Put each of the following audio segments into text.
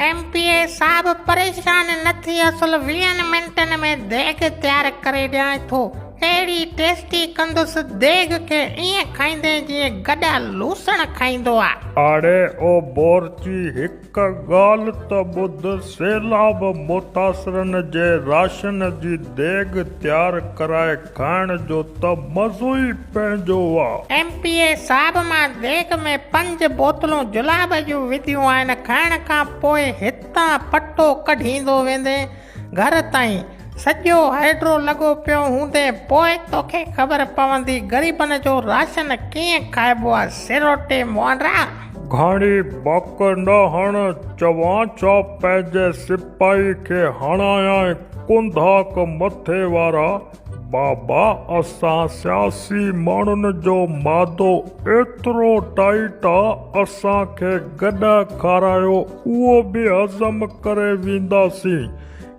MPa साहब परेशान न थी, असल 20 मिंटन में देग तैयार करे ॾियां थो। अहिड़ी टेस्टी कंदुसि देग खे ईअं खाईंदे जीअं गॾा लूसण खाईंदो आहे। अरे ओ बोरची, हिक ॻाल्हि त ॿुध, सैलाब मुतासिरनि जे राशन जी देग तैयार कराए खाइण जो त मज़ो ई पंहिंजो आहे। एमपीए साहब मां देग में 5 बोतलूं जुलाब जूं विधियूं आहिनि। खाइण खां पोइ हितां पटो कढींदो वेंदे घर ताईं सॼो हाइड्रो लॻो पियो हूंदे पोइ तोखे ख़बर पवंदी ग़रीबनि जो राशन कीअं खाइबो आहे। सिरोटे मोंडरा घणी बक न हण, चवां छा पंहिंजे सिपाही खे हणायां कुंधाक मथे वारा। बाबा, असां सियासी माण्हुनि जो मादो एतिरो टाइट आहे, असांखे गॾ खारायो उहो बि हज़म करे वेंदासीं।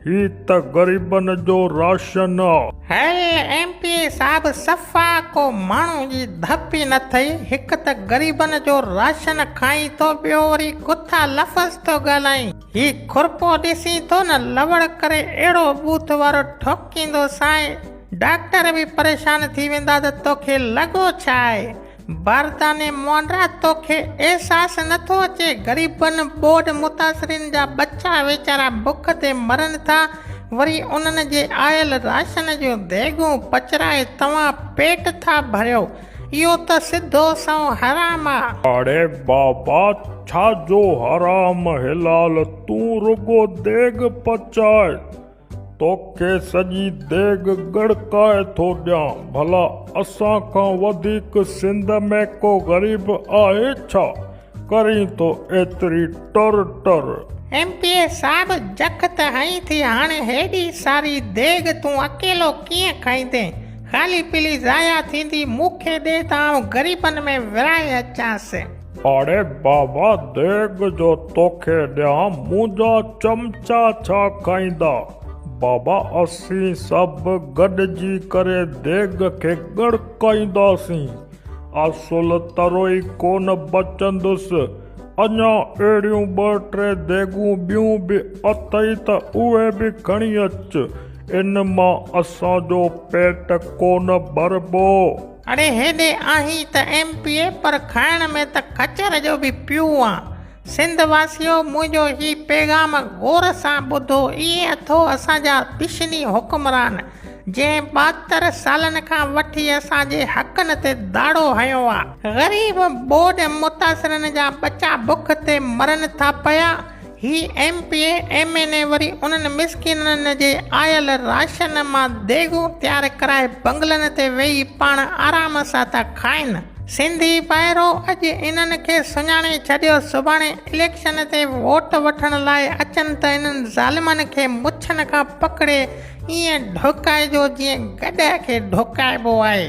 ही त ग़रीबनि जो राशन आहे। हे एमपीए साहब, सफ़ा को माण्हू जी धप ई न थई। हिकु त ग़रीबनि जो राशन खाई थो, ॿियो वरी गुथा लफ़्ज़ थो ॻाल्हाई। ही खुरपो ॾिसी थो न लवड़ करे अहिड़ो बूथ वारो ठोकींदो साए, डॉक्टर बि परेशान थी वेंदा त तोखे लॻो छा आहे। बारदाने मोंडरा, तोखे एहसास नथो अचे ग़रीबनि बोड मुतासिरनि जा बच्चा वीचारा बुख ते मरनि था, वरी उन्हनि जे आयल राशन जूं देगूं पचराए तव्हां पेट था भरियो। इहो त सिधो सौ हराम आहे। अरे बाबा, छा जो हराम हिलाल, तूं रुगो देग पचाए, तोखे सॼी देग गड़काए थो ॾियां। भला असां खां वधीक सिंध में को ग़रीब आहे छा, करीं तो एतिरी टर टर। एमपीए साहब, जख त हई थी, हाणे हेॾी सारी देग तूं अकेलो कीअं खाईंदे? ख़ाली पीली ज़ाया थींदी, मूंखे ॾे त आउं ग़रीबनि में विराए अचांसि। अरे बाबा, देग जो तोखे ॾियां, मुंहिंजा चमचा छा खाईंदा? बाबा, असीं सभु गॾिजी करे देग खे गड़काईंदासीं। असुल तरो ई कोन बचंदुसि। अञा अहिड़ियूं 2-3 देगूं ॿियूं बि अथई त उहे बि खणी अच, इन मां असांजो पेट कोन भरबो। अरे हेॾे आहीं त एमपीए, पर खाइण में त खचर जो बि पियो आहे। सिंध वासियो, मुंहिंजो ही पैगाम गौर सां ॿुधो। इहे अथो असांजा पिछनी हुक्मरान, जंहिं 72 सालनि खां वठी असांजे हक़नि ते दाड़ो हयो आहे। ग़रीब बोड मुतासिरनि जा बच्चा बुख ते मरनि था पिया। ही एमपीए एमएनए वरी उन्हनि मिसकिननि जे आयल राशन मां देगूं तैयार कराए बंगलनि ते वेही पाण आराम सां था खाइनि। सिंधी ॿाहिरो अॼु इन्हनि खे सुञाणे छॾियो, सुभाणे इलेक्शन ते वोट वठण लाइ अचनि त इन्हनि ज़ालिमनि खे मुछनि खां पकड़े ईअं ढोकाइजो जीअं गॾ खे ढोकाइबो आहे।